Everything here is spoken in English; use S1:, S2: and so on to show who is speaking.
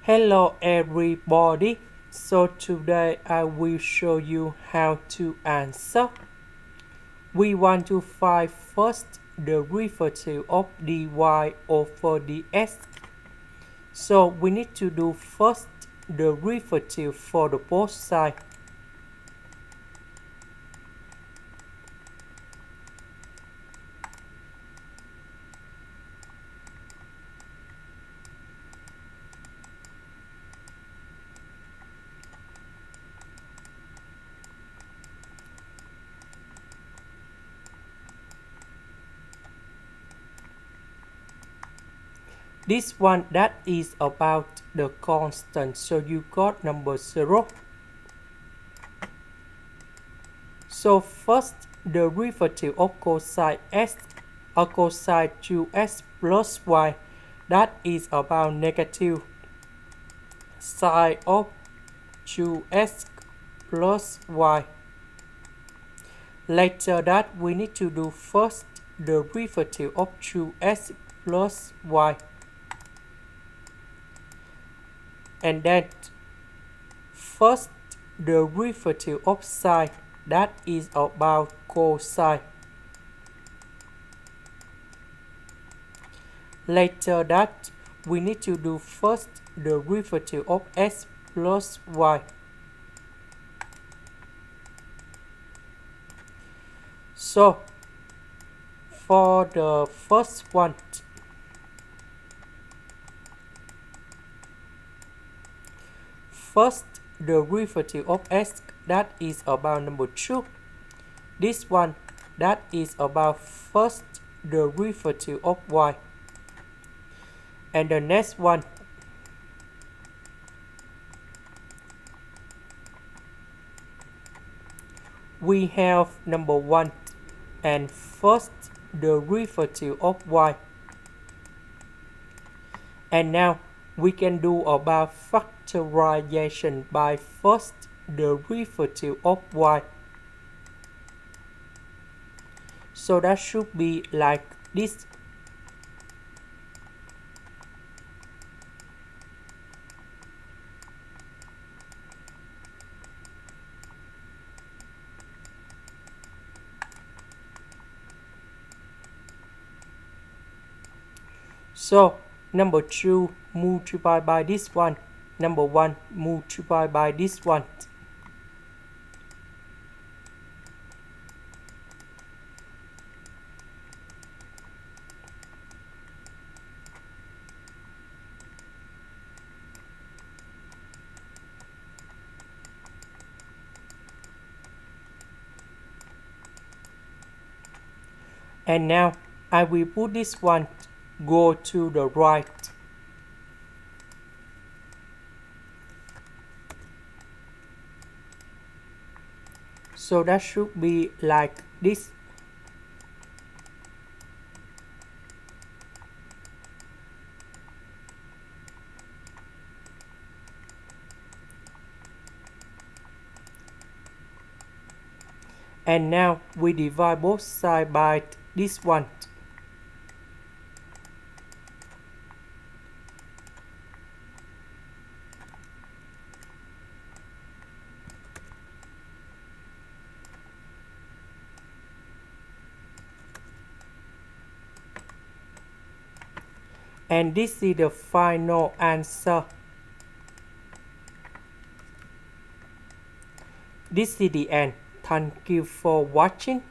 S1: Hello everybody. So today I will show you how to answer. We want to find first the derivative of dy over dx. So we need to do first the derivative for the both sides. This one that is about the constant, so you got number 0. So first the derivative of cosine x or cosine 2x plus y, that is about negative sine of 2x plus y. Later that we need to do first the derivative of 2x plus y. And then first the derivative of sine, that is about cosine. Later that we need to do first the derivative of x plus y. So for the first one, first the derivative of x, that is about number 2. This one that is about first the derivative of y. And the next one, we have number 1 and first the derivative of y. And now we can do about factorization by first the derivative of y. So that should be like this. So number 2 multiplied by this one, number 1 multiplied by this one. And now I will put this one go to the right. So that should be like this. And now we divide both sides by this one. And this is the final answer. This is the end. Thank you for watching.